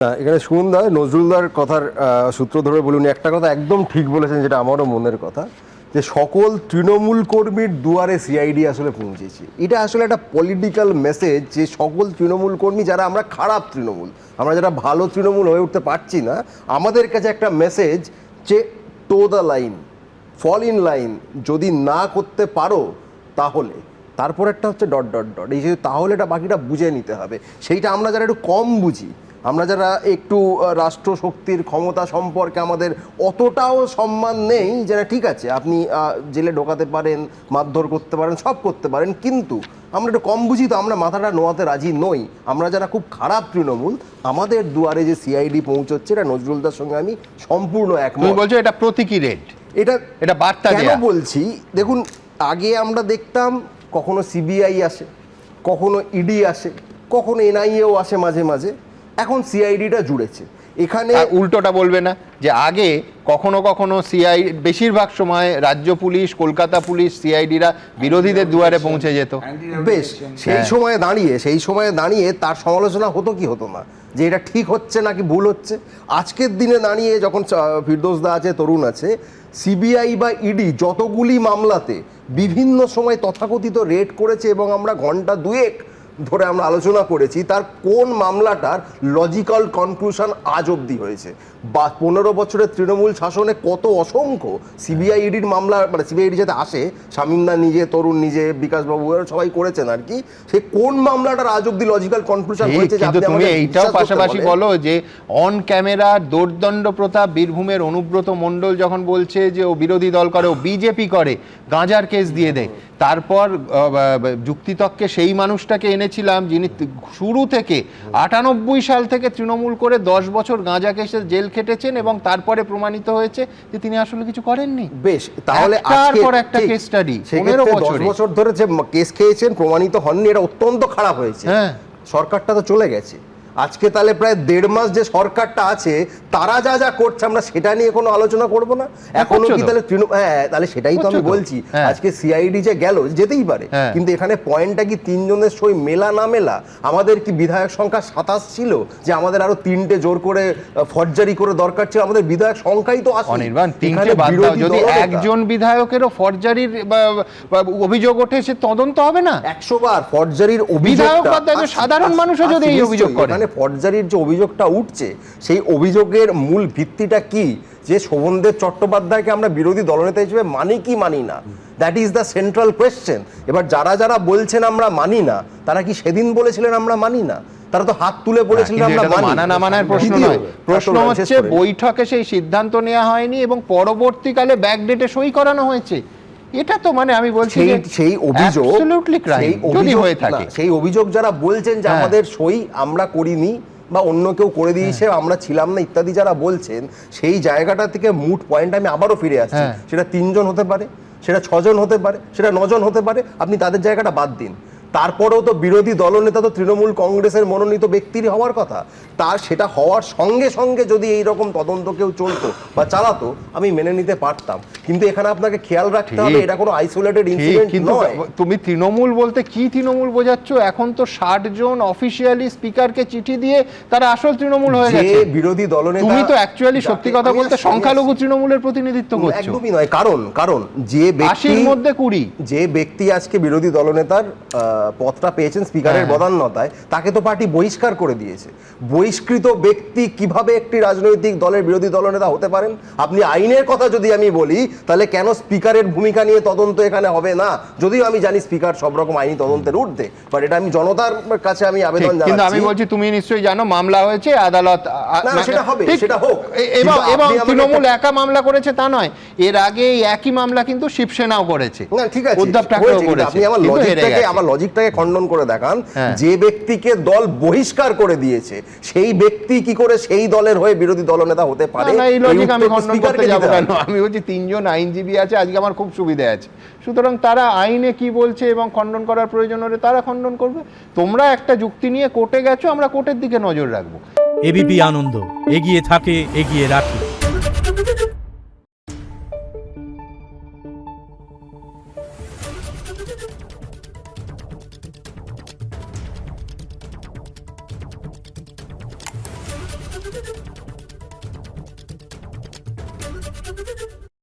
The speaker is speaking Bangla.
এখানে সুমনদা নজরুলদার কথার সূত্র ধরে বলুন, একটা কথা একদম ঠিক বলেছেন, যেটা আমারও মনের কথা, যে সকল তৃণমূল কর্মীর দুয়ারে সিআইডি আসলে পৌঁছেছে। এটা আসলে একটা পলিটিক্যাল মেসেজ যে সকল তৃণমূল কর্মী, যারা আমরা খারাপ তৃণমূল, আমরা যারা ভালো তৃণমূল হয়ে উঠতে পারছি না, আমাদের কাছে একটা মেসেজ যে toe the line, fall in line, যদি না করতে পারো তাহলে, তারপর একটা হচ্ছে ডট ডট ডট, এই যে তাহলেটা বাকিটা বুঝে নিতে হবে। সেইটা আমরা যারা একটু কম বুঝি, আমরা যারা একটু রাষ্ট্রশক্তির ক্ষমতা সম্পর্কে আমাদের অতটাও সম্মান নেই, যেটা ঠিক আছে আপনি জেলে ঢোকাতে পারেন, মারধর করতে পারেন, সব করতে পারেন, কিন্তু আমরা একটু কম বুঝি, তো আমরা মাথাটা নোয়াতে রাজি নই। আমরা যারা খুব খারাপ তৃণমূল, আমাদের দুয়ারে যে সিআইডি পৌঁছচ্ছে, এটা নজরুলদার সঙ্গে আমি সম্পূর্ণ একমত। বলছো এটা প্রতীকী রেড, এটা বার্তা কেন বলছি, দেখুন, আগে আমরা দেখতাম কখনো সিবিআই আসে, কখনো ইডি আসে, কখনো এনআইএও আসে মাঝে মাঝে, এখন সিআইডিটা জুড়েছে। এখানে উল্টোটা বলবে না যে আগে কখনো কখনো সিআই, বেশিরভাগ সময় রাজ্য পুলিশ, কলকাতা পুলিশ, সিআইডিরা বিরোধীদের দুয়ারে পৌঁছে যেত। বেশ, সেই সময়ে দাঁড়িয়ে তার সমালোচনা হতো কি হতো না, যে এটা ঠিক হচ্ছে নাকি ভুল হচ্ছে। আজকের দিনে দাঁড়িয়ে যখন ফিরদৌসদা আছে, তরুণ আছে, সিবিআই বা ইডি যতগুলি মামলাতে বিভিন্ন সময় তথাকথিত রেড করেছে এবং আমরা ঘন্টা দুয়েক ধরে আমরা আলোচনা করেছি, তার কোন মামলাটার লজিক্যাল কনক্লুশন আজ অবধি হয়েছে? বা 15 বছরের তৃণমূল শাসনে কত অসংখ্য সিবিআই ইডির মামলা, মানে সিবিআই ইডি যাতে আসে, শামীমদা নিজে, তরুণ নিজে, বিকাশবাবু সবাই করেছেন আর কি, সে কোন মামলাটার আজ অবধি লজিক্যাল কনক্লুশন হয়েছে? তুমি এইটাও পাশাপাশি বলো যে অন ক্যামেরা দোর্দণ্ড প্রতাপ বীরভূমের অনুব্রত মণ্ডল যখন বলছে যে ও বিরোধী দল করে, ও বিজেপি করে, গাঁজার কেস দিয়ে দেয়। তারপর যুক্তিতক্কে সেই মানুষটাকে এনেছিলাম যিনি শুরু থেকে 98 সাল থেকে তৃণমূল করে 10 বছর গাঁজা কেসে জেল খেটেছেন এবং তারপরে প্রমাণিত হয়েছে যে তিনি আসলে কিছু করেননি। বেশ, তাহলে তারপর একটা কেস স্টাডি 10 বছর ধরে যে কেস খেয়েছেন, প্রমাণিত হননি, এটা অত্যন্ত খারাপ হয়েছে। হ্যাঁ, সরকারটা তো চলে গেছে। আজকে তাহলে প্রায় 1.5 মাস যে সরকারটা আছে, তারা যা যা করছে আমরা সেটা নিয়ে কোনো আলোচনা করব না এখনো কি? তাহলে তাহলে সেটাই তো আমি বলছি, আজকে সিআইডি যে গেল, যেতেই পারে, কিন্তু এখানে পয়েন্টটা কি 3 জনের সই মেলা না মেলা? আমাদের কি বিধায়ক সংখ্যা 27 ছিল যে আমাদের আরো 3টে জোর করে ফরজারি করে দরকার ছিল? আমাদের বিধায়ক সংখ্যাই তো আসে। অনির্বাণ, 3টে বাদ দাও, যদি একজন বিধায়কেরও ফরজারির অভিযোগ ওঠে, সে তদন্ত হবে না? 100 বার ফরজারির অভিযোগ, সাধারণ মানুষও যদি এই অভিযোগ করে, ফরজারির যে অভিযোগটা উঠছে, সেই অভিযোগের মূল ভিত্তিটা কি? যে শোভনদেব চট্টোপাধ্যায়কে আমরা বিরোধী দলনেতা হিসেবে মানি কি মানি না, that is the central question. এবার যারা যারা বলছেন আমরা মানি না, তারা কি সেদিন বলেছিলেন আমরা মানি না? তারা তো হাত তুলে বলেছিলেন আমরা মানি। মানা না মানার প্রশ্ন নয়, প্রশ্ন হচ্ছে বৈঠকে সেই সিদ্ধান্ত নেওয়া হয়নি এবং পরবর্তীকালে ব্যাকডেটে সই করানো হয়েছে। এটা তো মানে আমি বলছি সেই অভিযোগ, যদি হয়ে থাকে, সেই অভিযোগ যারা বলছেন যে আমাদের সই আমরা করিনি বা অন্য কেউ করে দিয়েছে, আমরা ছিলাম না ইত্যাদি যারা বলছেন, সেই জায়গাটা থেকে মুট পয়েন্ট আমি আবারও ফিরে আসছি। সেটা 3 জন হতে পারে, সেটা 6 জন হতে পারে, সেটা 9 জন হতে পারে, আপনি তাদের জায়গাটা বাদ দিন। তারপরেও তো বিরোধী দলনেতা তো তৃণমূল কংগ্রেসের মনোনীত ব্যক্তিরই হওয়ার কথা। তার সেটা হওয়ার সঙ্গে সঙ্গে যদি এইরকম তদন্ত কেউ চলতো বা চালাতো, আমি মেনে নিতে পারতাম। কিন্তু এখানে আপনাকে খেয়াল রাখতে হবে, এটা কোনো আইসোলেটেড ইনসিডেন্ট নয়। তুমি তৃণমূল বলতে কি তৃণমূল বোঝাচ্ছ? এখন তো 60 জন অফিশিয়ালি স্পিকারকে চিঠি দিয়ে তারা আসল তৃণমূল হয়ে গেছে। বিরোধী দলনেতা, তুমি তো অ্যাকচুয়ালি সত্যি কথা বলতে সংখ্যালঘু তৃণমূলের প্রতিনিধিত্ব করছো। একদমই নয়, কারণ যে ব্যক্তির মধ্যে 20, যে ব্যক্তি আজকে বিরোধী দলনেতার পদটা পেয়েছেন স্পিকারের বদান্যতায়, তাকে তো পার্টি বহিষ্কার করে দিয়েছে। বহিষ্কৃত ব্যক্তি কিভাবে একটি রাজনৈতিক দলের বিরোধী দলনেতা হতে পারেন? আপনি আইনের কথা যদি আমি বলি, তাহলে কেন স্পিকারের ভূমিকা নিয়ে তদন্ত এখানে হবে না? যদিও আমি জানি স্পিকার সব রকম আইনি তদন্তের ঊর্ধ্বে, বাট এটা আমি জনতার কাছে আমি আবেদন জানাচ্ছি। কিন্তু আমি বলছি, তুমি নিশ্চয়ই জানো মামলা হয়েছে, আদালত, সেটা হবে, সেটা হোক। এবং তৃণমূল একা মামলা করেছে তা নয়, এর আগে এই একই মামলা কিন্তু শিবসেনাও করেছে, ঠিক আছে, উদ্ধব ঠাকরেও করেছে। আপনি আমার লজিকটাকে খণ্ডন করে দেখান। যে ব্যক্তিকে দল বহিষ্কার করে দিয়েছে, সেই ব্যক্তি কি করে সেই দলের হয়ে বিরোধী দলনেতা হতে পারে? এই লজিক আমি খণ্ডন করতে যাব কেন? আমি বলছি 3 জন আইনজীবী আছে, আজকে আমার খুব সুবিধা আছে, সুতরাং তারা আইনে কি বলছে এবং খণ্ডন করার প্রয়োজন হলে তারা খণ্ডন করবে। তোমরা একটা যুক্তি নিয়ে কোর্টে গেছো, আমরা কোর্টের দিকে নজর রাখবো। এবিপি আনন্দ, এগিয়ে থাকে, এগিয়ে রাখে।